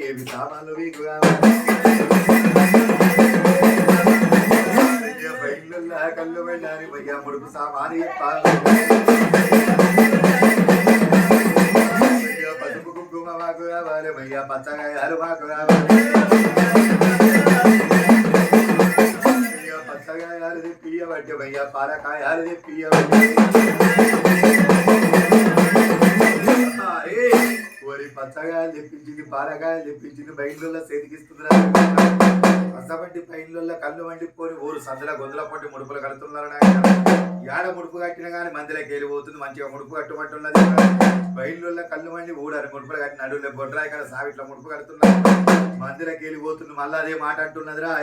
ఏమి సామాన్లు మీకు బయలుల్లా కళ్ళు వెళ్ళాలి భయ్యా ముడుపు సామాను పసుపు కుంకుమ మాకు కావాలి భయ్యా పచ్చగాయాలు మాకు కావాలి పచ్చగాయాలు తెప్పియబట్టి భయ్యా పాలకాయాలు తెప్పియబట్టి పచ్చగాయలు తెప్పించింది పాలకాయలు తెప్పించింది బయలుల్లో సేతికిస్తున్నారు అసబంటి పైన్లలో కళ్ళు వండిపోని ఊరు సందుల గొంతుల పొట్టి ముడుపులు కడుతున్నారు ఏడ ముడుపు కట్టిన కానీ మందిలోకి వెళ్ళిపోతుంది మంచిగా ముడుపు కట్టుమంటున్నది బయలుల్లో కళ్ళు వండి ఊడారు ముడుపులు కట్టిన అడుగులే బొడ్రాయి కాడ సావిట్లో ముడుపు కడుతున్నారు మందిలోకి వెళ్ళిపోతుంది మళ్ళీ అదే మాట అంటున్నదిరా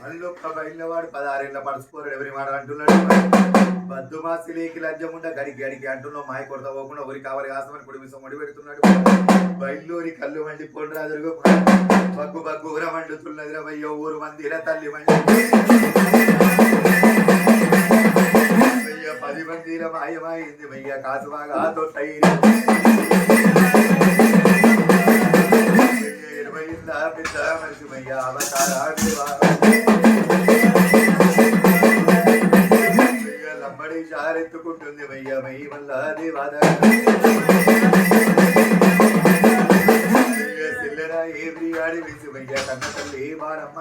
మళ్ళొక్క బయలువాడు 16 ఏళ్ళ పడుచుకోరు ఎవరి మాట అంటున్నాడు బద్దుమాసి లేకి లజ్జముండ గడికి గడికి అంటున్నావు మాయ కొడతా పోకుండా ఊరి కావాలి కాసమని కుడి మిసం ముడి పెడుతున్నాడు బయలులోని కళ్ళు మండి పొండ్రాదురుగు బగ్గు బగ్గు ఊర మండుతున్నది రవయ్యో ఊరు మందిర తల్లి మండి 10 మందిర మాయమైంది మయ్య కాసు బాగా తొట్టయి 20 పెద్ద మనిషి మయ్య అవతారాడు లంబడి చారెత్తుకుంటుంది మయ్య మై వల్ల దేవాద సిల్లరా ఏబ్రి ఆడి వేసి మయ్య కన్న తల్లి బాడమ్మ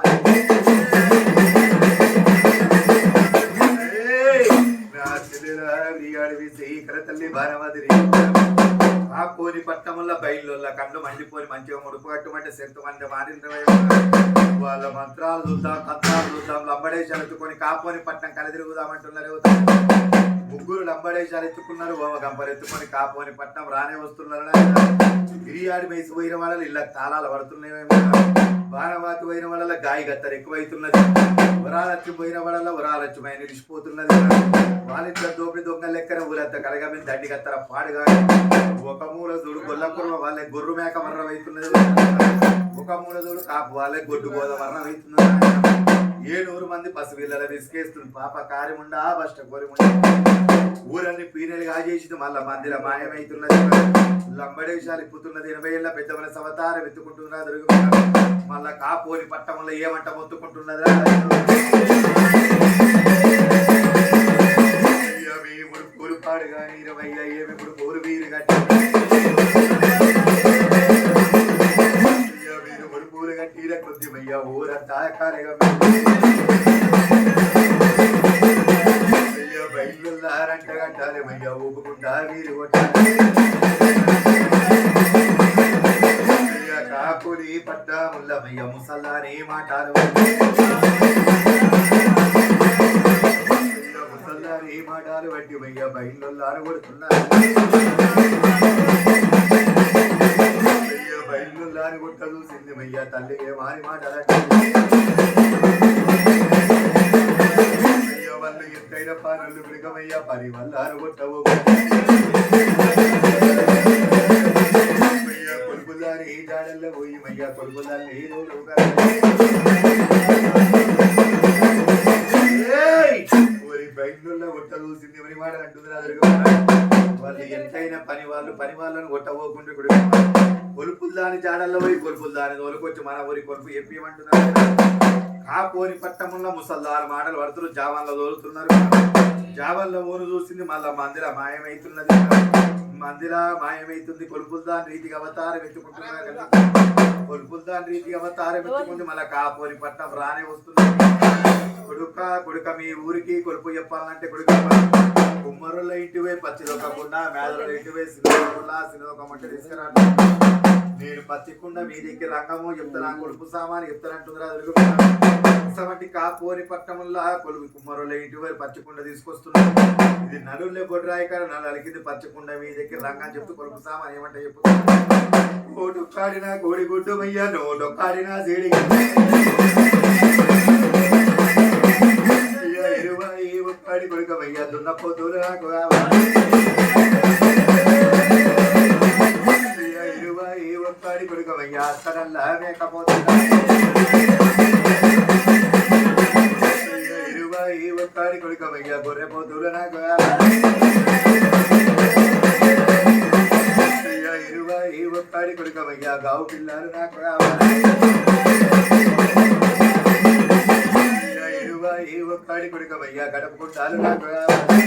నా సిల్లరా ఏబ్రి వేసి కన్న తల్లి బారమాదిరి ఆ కోని పట్టణంలో బయలుల్లో కళ్ళు మండిపోని మంచిగా ముడుపు కట్టుమంటే శక్తి మంది మారింది వాళ్ళ మంత్రాలు చూద్దాం తంత్రాలు చూద్దాం లంబడేశాలు ఎత్తుకొని కాపోని పట్టణం కలిదిరుగుదామంటున్నారు ముగ్గురు లంబడేశాలు ఎత్తుకున్నారు ఓమ గంపలు ఎత్తుకొని కాపోని పట్టణం రానే వస్తున్నారు గిరియాడి మేసి పోయిన వాళ్ళ ఇళ్ళ తాళాలు పడుతున్నాయేమో బాణవాతి పోయిన వాళ్ళ గాయ గత్తరు ఎక్కువైతున్నది వరాలచ్చి పోయిన వాళ్ళ వరాలచ్చిమై నిలిచిపోతున్నది వాళ్ళిద్దరు దోపిడి దొంగ లెక్కన ఊరంతా కలగమి దండి గత్తర పాడుగా ఒక మూల చూడు గొల్లకుర్మ వాళ్ళ గొర్రు మేక వర్ణం అవుతున్నది ఒక మూల చూడు కాపు వాళ్ళ గొడ్డు గోద వర్ణం అవుతున్నది 700 మంది పసిపిల్లల విసికేస్తుంది పాప కార్యముండా బష్ట కోరిముండా ఊరన్ని పీనెలుగా చేసింది మళ్ళా మందిర మాయమైతున్నది లంబడేశాలు ఇప్పుతున్నది 80 ఏళ్ళ పెద్ద మనసు అవతారం ఎత్తుకుంటున్నా దొరుకుతున్నారు మళ్ళా కాపోని పట్టణంలో ఏమంట మొత్తుకుంటున్నదా ఇప్పుడు పూరుపాడు కానీ 20 ఏమి ఇప్పుడు పూరు వీరు కట్టి మీరు ముడుపూలు కట్టిన కొద్ది మయ్య ఊరంతా కారగా బయలున్నారంట కట్టాలి మయ్య ఊపుకుంటా వీరు కొట్టాలి కాకుని పట్టాముల్ల మయ్య ముసల్లాని మాటారు ముసల్లాని మాటాలు బట్టి మయ్య బయలున్నారు కొడుతున్నారు బయలున్నాని కొట్ట చూసింది మయ్య తల్లి మారి మాటాలంటే వాళ్ళు ఎక్కైన పానలు మృగమయ్య పరి వల్లారు కొట్టవు కొడుకుదారి జాడల్లో పోయి మయ్య కొడుకుదాన్ని బయలుల్లో కొట్ట చూసింది ఎవరి మాట అంటుంది వాళ్ళు ఎంతైనా పని వాళ్ళను కొట్టబోకుంటే కూడా కొలుపులు దాని జాడల్లో పోయి కొలుపులు దాని తోలుకొచ్చి మన ఊరి కొలుపు చెప్పమంటున్నారు కాపోని పట్టణంలో ముసల్దారు మాటలు పడుతున్నారు జావాన్లో తోలుతున్నారు జావాన్లో ఊరు చూసింది మళ్ళా మందిర మాయమైతున్నది మందిర మాయమైతుంది కొలుపులు దాని రీతికి అవతారం ఎత్తుకుంటున్నారు కొలుపులు దాని రీతికి అవతారం ఎత్తుకుంటే మళ్ళా కాపోని పట్టణం రానే వస్తున్నారు కొడుక మీ ఊరికి కొలుపు చెప్పాలంటే కొడుక కుమ్మరుల ఇంటివే పచ్చిదొక్కకుండా మేదల ఇంటివే సినదొక్కమంటే తీసుకురా నేను పచ్చికుండా మీ దగ్గర రంగము చెప్తాను కొడుకు సామాను చెప్తానంటుందిరా దొరుకుతున్నటువంటి కాపోని పట్టణంలో కొలుపు కుమ్మరుల ఇంటి వారు పచ్చకుండా తీసుకొస్తున్నారు ఇది నలుగులే బొడ్రాయి కాడ నన్ను అలికింది పచ్చకుండా మీ దగ్గర రంగం చెప్తూ కొడుకు సామాన్ ఏమంటే చెప్తున్నారు కోటొక్కాడినా కోడిగుడ్డు మయ్యా నోటొక్కాడినా సీడి ఒక్కడి కొడుక మయ్యా దున్నపోతులు నాకు ఒక్కడి కొడుక మయ్యా అత్తనల్లా మేకపోతున్నా ఒక్కడి కొడుక మయ్యా గొర్రెపోతులు నాకు ఒక్కడి కొడుకమయ్యా గావు పిల్లలు నాకు కావాలి ఇరువాయి ఒక్కడి కొడుకమయ్యా గడపకుంటాలు నాకు కావాలి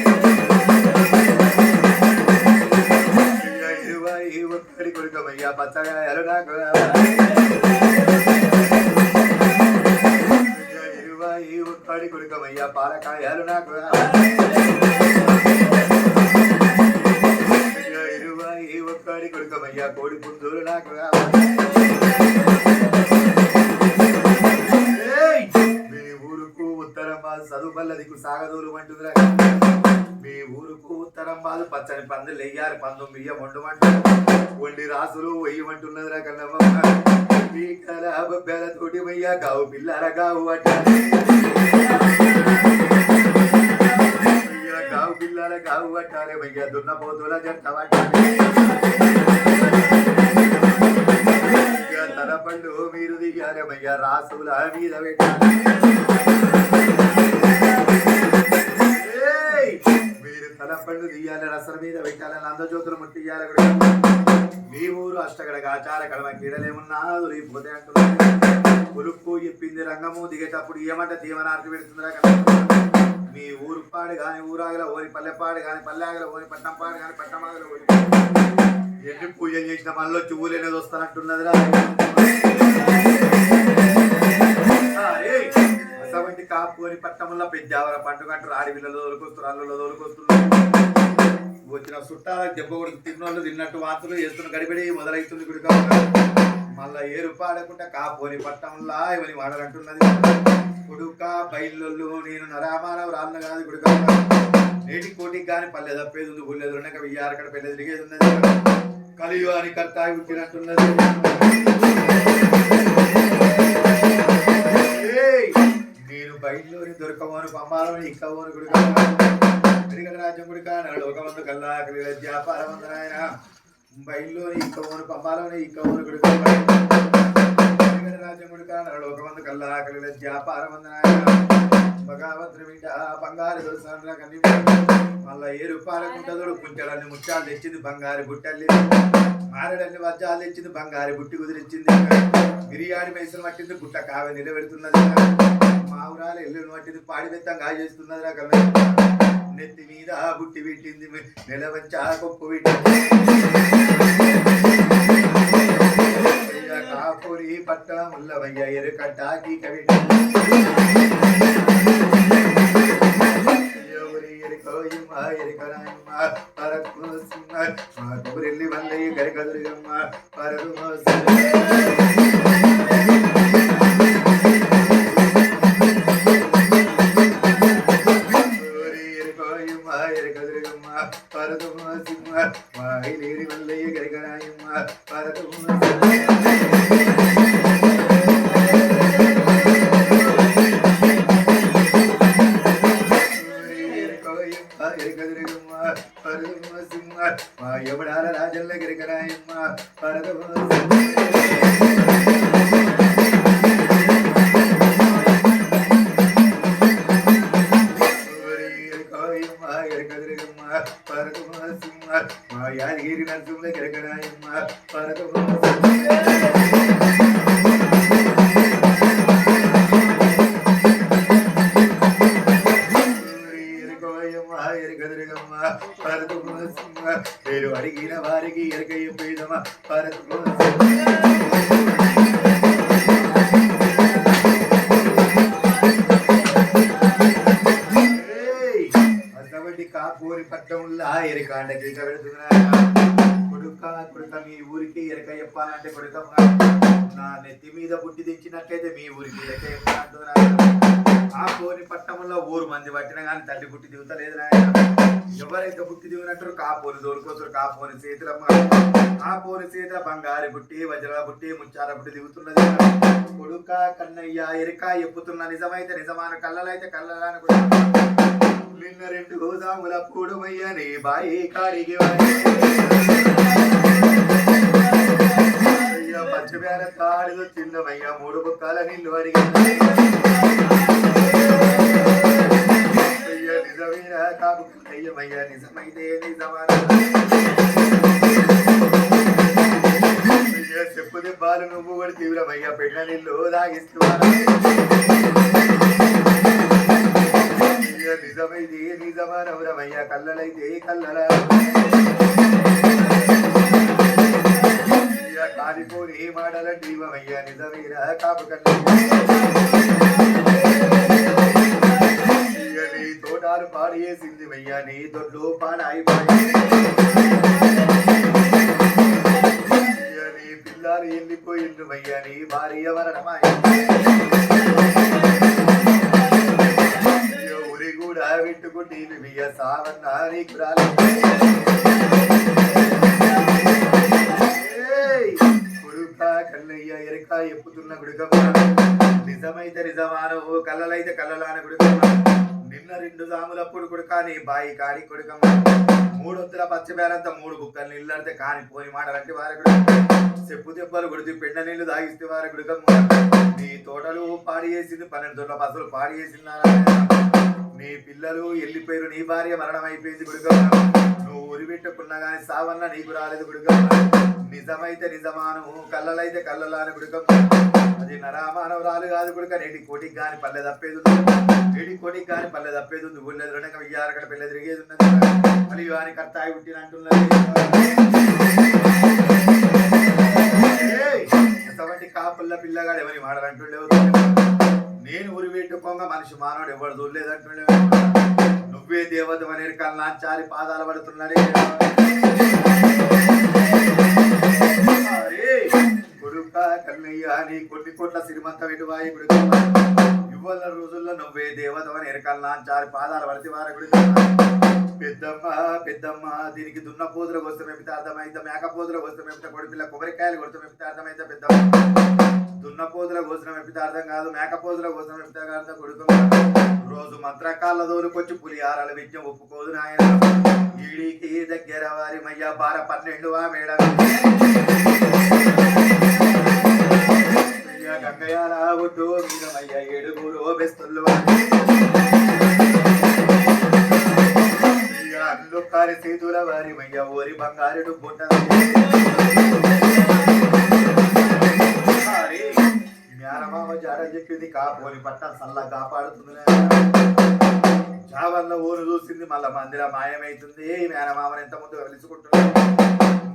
ఇరువాయి ఒక్కడి కొడుకమయ్యా పచ్చగాయలు నాకు కావాలి ఇరువాయి ఒక్కడి కొడుకమయ్యా పాలకాయలు నాకు కావాలి ఒక్కడి కొడుకమయ్యా కోడి పుంజులు నాకు మీ ఊరుకు ఉత్తరం బాధ చదువు పల్ల దిక్కు సాగదూలు అంటుందిరా మీ ఊరుకు ఉత్తరం బాధ పచ్చని పందులు వెయ్యాలి పందు బియ్యం వండుమంటు వండి రాసులు వెయ్యమంటున్నదిరా కన్నమ్మ మీ కళ తోటి వయ్యా గావు పిల్లల గావు అట్ట గావు పిల్లల గావు అట్టారే వయ్యా దున్నపోతుల జంట తన పండు మీరు దిగారమయ్యా రాసుల మీద పెట్టాలి మీరు తల పండు దిగాలి రసల మీద పెట్టాలని అందజ్యోతులు ముట్టియాలి మీ ఊరు అష్టగడ ఆచార కడమ కీడలేమున్నా దొరికిపోతే అంటున్నారు పులుపు చెప్పింది రంగము దిగేటప్పుడు ఏమంటే దీవనార్తి పెడుతుందిరా కదా మీ ఊరు పాడు కానీ ఊరాగల ఓరి పల్లెపాడు కానీ పల్లెగల ఓరి పట్నం పాడు కానీ పట్టమాగల ఓరి ఎన్ని పూజలు చేసిన మనలో చెవులు అనేది వస్తానంటున్నదిరా అసవంటి కాపు అని పట్టణంలో పెద్దావర పండుగంటారు ఆడపిల్లలు దొరికొస్తారు అల్లులో దొరికొస్తున్నారు వచ్చిన చుట్టాలకు దెబ్బ కొడుకు తిన్నోళ్ళు తిన్నట్టు వార్తలు చేస్తున్న గడిబడి మొదలవుతుంది గుడిక మళ్ళా ఏరు పాడకుండా కాపు అని పట్టణంలో ఇవని వాడాలంటున్నది కొడుక బయళ్ళు నేను నరామానవ రాన్న కాదు గుడిక నేటి కోటికి కానీ పల్లె తప్పేది ఉంది గుళ్ళెదు ఉన్నాక వెయ్యారు అక్కడ పెళ్ళి తిరిగేది ఉన్నది కలియు అని కర్తాయి పుట్టినట్టున్నది నేను బయటలోని దొరకవను పంపాలని ఇక్కవను గుడిక రాజ్యం గుడిక లోకమందు కల్లా వ్యాపారవంతనాయన బయలులోని ఇక్కవను పంపాలని ఇక్కవను గుడిక రాజ్యం గుడిక లోకమందు కల్లా వ్యాపారవంతనాయన భగవంతుని బిడ్డ బంగారు దొరసాండ్రా కన్నీ మళ్ళా ఏ రూపాయలకుంటదోడు కుంటలన్నీ ముత్యాలు తెచ్చింది బంగారు బుట్టల్లి మారడన్ని వజ్జాలు తెచ్చింది బంగారు బుట్టి కుదిరించింది బిర్యానీ మైసలు పట్టింది గుట్ట కావే నిలబెడుతున్నది మా ఊరాలు ఎల్లుని పట్టింది పాడి బెత్తంగా చేస్తున్నదిరా కల నెత్తి మీద బుట్టి పెట్టింది నెలవంచా కొప్పు పెట్టింది కాపూరి పట్ట ముల్లవయ్య ఎరుకట్ట కీక పెట్టింది పరకురెల్లి వల్లయ్య గరికదురుగమ్మ పరదు ఎరుకదురుగమ్మ పరదు సింహ వాయిలేరి వల్లయ్య గరికరాయమ్మ పరదు ఎవడాల రాజల్ల గిరికరాయమ్మ పరదమ్మ సింహ మా యాదగిరి నరసింహ గిరికరాయమ్మ పరదమ్మ పేరు అడిగిన వారికి ఎరకయ్యమ్మా అటువంటి కాపూరి పట్టణంలో ఎరకాండకి కొడుక కొడుక మీ ఊరికి ఎరక చెప్పాలంటే కొడుక నా నెత్తి మీద పుట్టి తెచ్చినట్లయితే మీ ఊరికి ఎరక చెప్పాలంటున్నా ఆ కోని పట్టణంలో ఊరు మంది పట్టిన కానీ తల్లి పుట్టి దిగుతలేదు నాయన ఎవరైతే పుట్టి దిగినట్టు కాపోని దోరుకోసారు కాపోని చేతులమ్మ కాపోని చేతుల బంగారు పుట్టి వజ్రాల పుట్టి ముచ్చార పుట్టి దిగుతున్నది కొడుక కన్నయ్య ఎరిక ఎప్పుతున్న నిజమైతే నిజమాన కళ్ళలైతే కళ్ళలాని నిన్న 2 గోదాముల పూడుమయ్య నీ బాయి కాడికి పచ్చిమేర కాడిలో చిన్నమయ్య 3 బుక్కల నీళ్ళు అడిగి నిజమేనా కాపు కన్నయ్యమయ్య నిజమైతే నిజమాన పెళ్ళ నీళ్ళు దాగిస్తున్నారు నిజమైతే నిజమా నవరమయ్య కళ్ళలైతే కళ్ళలా కాలిపోని మాటల దీవమయ్య నిజమేరా కాపు నీ తోటాలు పాడేసింది మయ్యా నీ దొడ్లు పాడాయిపోయి నీ పిల్లలు వెళ్ళిపోయింది మయ్యా నీ భార్య మరణమాయ ఉరి కూడా పెట్టుకుంటే బియ్య సావన్నా నీకు రాలే కన్నయ్య ఎరక ఎప్పుతున్న గుడికమ్మ నిజమైతే నిజమాను కళ్ళలైతే కళ్ళలాన గుడికమ్మ నిన్న 2 జాములప్పుడు కొడుక నీ బాయి కాడి కొడుకమ్మ 3 వంతుల పచ్చబేరంతా 3 బుక్కలు నీళ్ళడితే కాని పోని మాటలంటే వారి చెప్పు దెబ్బలు కొడితే పెండ నీళ్లు దాగిస్తే వారి గుడికమ్మ నీ తోటలు పాడి చేసింది 12 దొడ్ల బస్సులు పాడి చేసింది నీ పిల్లలు వెళ్ళిపోయారు నీ భార్య మరణం అయిపోయింది గుడికమ్మ నువ్వు ఉరి పెట్టుకున్నా గాని సావన్న నీకు రాలేదు గుడికమ్మ నిజమైతే నిజమాను కళ్ళలైతే కళ్ళలాని గుడికమ్మ అది నరామానవరాలు కాదు గుడిక నేటి కోటికి గాని పల్లె తప్పేది ఉంది నేటి కోటికి గాని పల్లె తప్పేది ఉంది ఊళ్ళేది రెండక వెయ్యారక్కడ పిల్ల తిరిగేది ఉన్నది మళ్ళీ వాని కర్తాయి పుట్టినంటున్నది ఎంతమంది కాపుల్ల పిల్లగాడు ఎవరి మాడలంటుండేవు నేను ఉరి పెట్టుకోగా మనిషి మానవుడు ఎవరు చూడలేదంటుండేవు నువ్వే దేవత అనేది కళ్ళాంచారి పాదాలు పడుతున్నాడే కొడుక కన్నయ్య నీ కొన్ని కోట్ల శ్రీమంత విడువాయి గుడి ఇవ్వాల రోజుల్లో నువ్వే దేవతవని ఎరకల్లాంచారి పాదాలు పడితే వారి గుడి పెద్దమ్మ పెద్దమ్మ దీనికి దున్న పోతుల కోసం ఎపితే అర్థమైతే మేక పోతుల కోసం ఎపితే కొడిపిల్ల కొబ్బరికాయలు కొడతాం ఎపితే అర్థమైతే పెద్దమ్మ దున్న పోతుల కోసం ఎపితే అర్థం కాదు మేక పోతుల కోసం ఎపితే అర్థం కొడుకు రోజు మంత్రకాళ్ళ దోలుకొచ్చి పులిహారాలు విద్యం ఒప్పుకోదు నాయన ఈడికి దగ్గర వారి మయ్య బార 12 మేడం గంగయ్యాల ఒడ్డు మీనమయ్య 7 బెస్తులు అల్లు కారి సేతుల వారి మయ్య ఓరి బంగారుడు బుట్ట జ్ఞానమామ జాడ చెప్పింది కాపోని పట్ట సల్ల కాపాడుతుంది చావల్ల ఊరు చూసింది మళ్ళా మందిర మాయమైతుంది మేనమామని ఎంత ముందు వెలుసుకుంటున్నాడు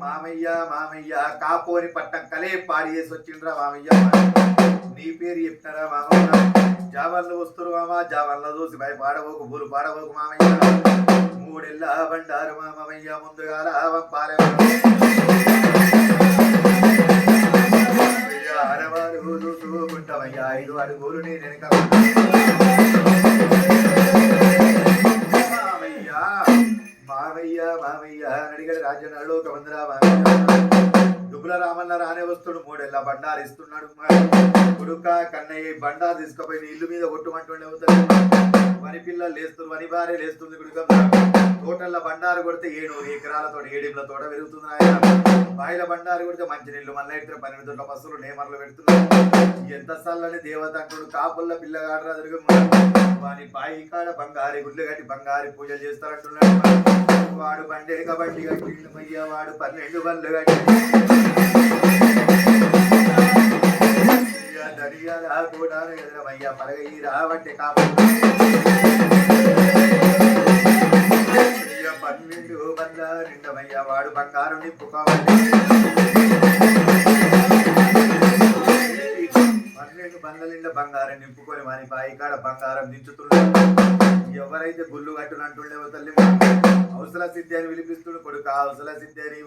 మామయ్య మామయ్య కాపోని పట్టం కలే పాడి చేసి వచ్చిండ్రా మామయ్య నీ పేరు చెప్పినారా మామయ్య జావన్లు వస్తురు మామ జావన్ల చూసి భయపాడబోకు బూరు పాడబోకు మామయ్య 3 ఏళ్ళ బండారు మామయ్య ముందుగా పాలే ఆడవారు చూసుకుంటామయ్యా 5 అడుగులు నేను మామయ్య మామయ్య అడిగాడు రాజ్యంలో ఒక మందిరా దుబ్బుల రామన్న రానే వస్తుడు 3 ఏళ్ళ బండారు ఇస్తున్నాడు కొడుక కన్నయ్య బండారు తీసుకుపోయి ఇల్లు మీద కొట్టుమంటుండే అవుతాడు వని పిల్లలు లేస్తుంది వని భార్య లేస్తుంది కొడుక తోటల్లో బండారు కొడితే 7 ఎకరాలతో 7 తోట పెరుగుతుంది ఆయన బాయిల బండారు కొడితే మంచి నీళ్లు మళ్ళీ 12 దొడ్ల బస్సులు నేమర్లు పెడుతున్నాడు ఎంత సల్లని దేవత అంటుడు కాపుల్ల పిల్లగాడరా తిరుగు వాని బాయి కాడ బంగారి గుళ్ళు కట్టి బంగారి పూజలు చేస్తారంటున్నాడు వాడు బండెడక బండి కట్టిండు మయ్య వాడు 12 బండ్లు కట్టి దడియాల కూడా ఎదురమయ్య పరగయి రావంటే కాపు 12 బండ్ల నిండమయ్య వాడు బంగారు నింపుకోవాలి 12 బండ్ల నిండా బంగారం నింపుకొని వాని బాయి కాడ బంగారం దించుతున్నాడు ఎవరైతే గుళ్ళు కట్టునంటుండేవో తల్లి అవసర సిద్ధి అని పిలిపిస్తుడు కొడుకు అవసర సిద్ధి అని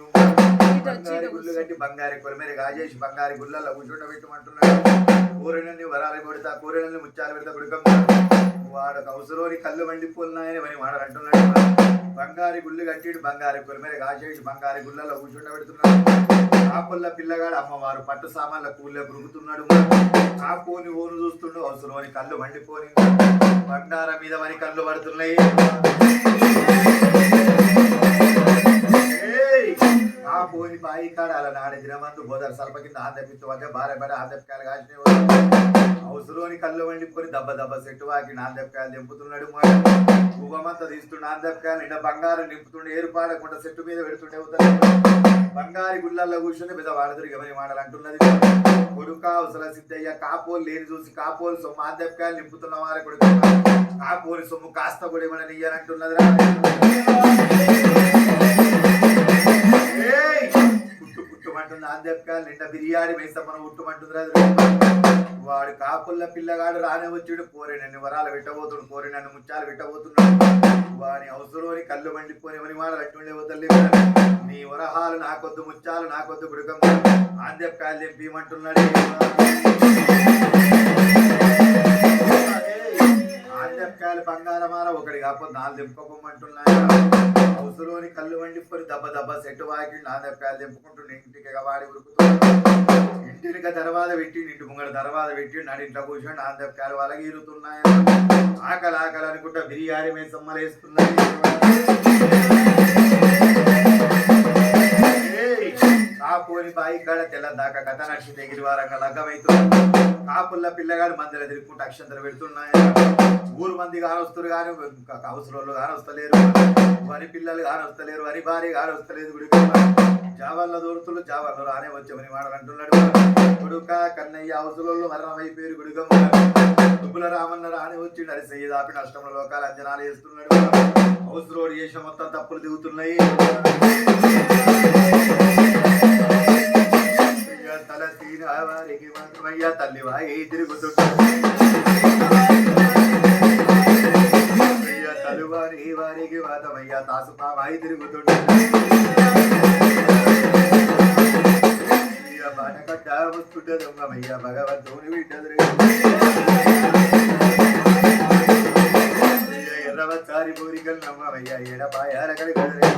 బంగారి గుళ్ళు కట్టి బంగారి కొలమేర కాజేసి బంగారి గుళ్ళల్లో కూర్చుండబెట్టమంటున్నాడు కూరనల్ని వరాలు కొడతా కూరనల్ని ముత్యాలు పెడతా కొడుకమ్మ వాడు అవసరోని కళ్ళు మండిపోతున్నాయని అని వాడు అంటున్నాడు బంగారి గుళ్ళు కట్టిడు బంగారి కొలమేర కాజేసి బంగారి గుళ్ళల్లో కూర్చుండబెడుతున్నాడు కాపుల్ల పిల్లగాడు అమ్మవారు పట్టు సామాన్ల కూల్లో గురుగుతున్నాడు కాపుని ఊరు చూస్తుండు అవసరోని కళ్ళు మండిపోని బండార మీద వని కళ్ళు పడుతున్నాయి ఆ పోని బాయి కాడ అలా నాడే దినమందు గోదావరి సల్ప కింద ఆంధ్రపిత్తు వద్ద భార్య పడి ఆంధ్రకాయలు కాసిన అవసరోని కళ్ళు వండిపోయి దెబ్బ దెబ్బ సెట్టు వాకి ఆంధ్రకాయలు దింపుతున్నాడు ఊగమంతా తీస్తుండే ఆంధ్రకాయలు నిండా బంగారం నింపుతుండే ఏరుపాడకుండా సెట్టు మీద పెడుతుండే అవుతాడు బంగారు బంగారు గుళ్ళల్లో కూర్చొని పెద్ద వాడదురు గమని మాటలు అంటున్నది కొడుక అవసర సిద్ధయ్య కాపోలు లేని చూసి కాపోలు సొమ్ము ఆధ్యాత్మికాలు నింపుతున్న వారి కొడుకు కాపోలి సొమ్ము కాస్త కూడా ఇవ్వని ఇయ్యనంటున్నది పుట్టు పుట్టుమంటుంది ఆధ్యాత్మికాలు నిండా బిర్యానీ వేస్తామని ఉట్టుమంటుంది వాడు కాపుల్ల పిల్లగాడు రానే వచ్చాడు కోరినన్ని వరాలు పెట్టబోతుడు కోరినన్ని ముత్యాలు పెట్టబోతున్నాడు వాని అవసరం కళ్ళు మండిపోని వని వాడు అట్టుండే వదల్లి నీ వరహాలు నాకొద్దు ముత్యాలు నాకొద్దు గుడికం ఆధ్యాత్మికాలు తెంపిమంటున్నాడు ఆధ్యాత్మికాలు బంగారమాల ఒకటి కాకపోతే నాలుగు తెంపుకోమంటున్నాడు అవసరం కళ్ళు మండిపోయి దెబ్బ దెబ్బ సెట్టు వాకి ఆధ్యాత్మికాలు తెంపుకుంటూ ఇంటికి వాడి ఉరుకుతున్నాడు ఇంటికి దర్వాజ పెట్టి ఇంటి ముంగడ దర్వాజ పెట్టి నడింట్లో కూర్చొని ఆంధ్రకాయలు వాళ్ళకి ఇరుతున్నాయి ఆకలి ఆకలి అనుకుంటా బిర్యానీ మీద సమ్మలేస్తున్నాయి కాపుని బాయి కాడ తెల్లదాకా కథ నక్షి దగ్గర వారంగా లగ్గమవుతుంది కాపుల్ల పిల్లగాడు మందిర తిరుగుకుంటూ అక్షంతలు పెడుతున్నాయి ఊరు మంది కానొస్తారు కానీ అవసరంలో కానొస్తలేరు వరి పిల్లలు కానొస్తలేరు వరి భార్య కానొస్తలేదు గుడికి జావాల్లో దూరుతులు జావాల్లో రానే వచ్చామని వాడు అంటున్నాడు కొడుక కన్నయ్య అవసరంలో మరణమైపోయారు గుడిగమ్మ దుబ్బుల రామన్న రాని వచ్చి నరిసయ్య దాపి నష్టంలో లోకాలు అంజనాలు వేస్తున్నాడు అవసరోడు చేసిన మొత్తం తప్పులు దిగుతున్నాయి తల తీన వారికి మాత్రమయ్యా తల్లి వాయి తిరుగుతున్నాడు తలువారి వారికి మాతమయ్యా తాసుపా వాయి తిరుగుతున్నాడు బాటకట్ట వస్తుంటదమ్మయ్యా భగవంతుని బిడ్డదురు ఎర్రవచ్చారి పూరికలు నమ్మయ్యా ఎడపాయాల కడిగదురు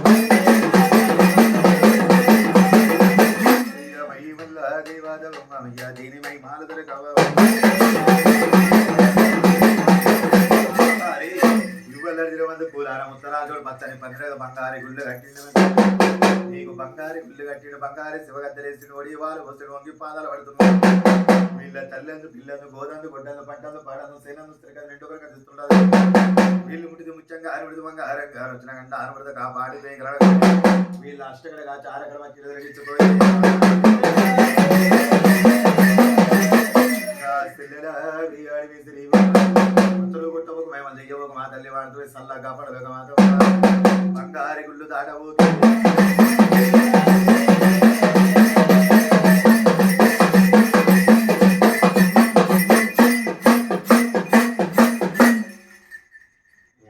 దేవాదమ్మయ్యా దీనిమై మాలదరు యువలమంది పూలాన ఉత్తరాజుడు పచ్చని పందిరేద బంగారి గుళ్ళు కట్టిండు నీకు బంగారి గుళ్ళు కట్టిన బంగారి శివగద్దరేసిన ఒడి వాళ్ళు వస్తుడు వంగి పాదాలు పడుతున్నాడు వీళ్ళ తల్లందు పిల్లందు గోదందు గొడ్డందు పంటందు పాడందు సేనందు స్త్రీకందు రెండు వరకు కదిస్తుండదు వీళ్ళు ముట్టిది ముత్యంగా ఆరుడిది బంగారం గారు వచ్చిన కంటే ఆరుపడితే కాపాడి వీళ్ళ అష్టగడ కాచి ఆరగడ వచ్చి ఎదురగించిపోయి గుట్టబోకు మేము చెయ్యబోకు మా తల్లి వాడుతూ సల్లా కాపాడబోక మాత బంగారి గుళ్ళు దాటబోతుంది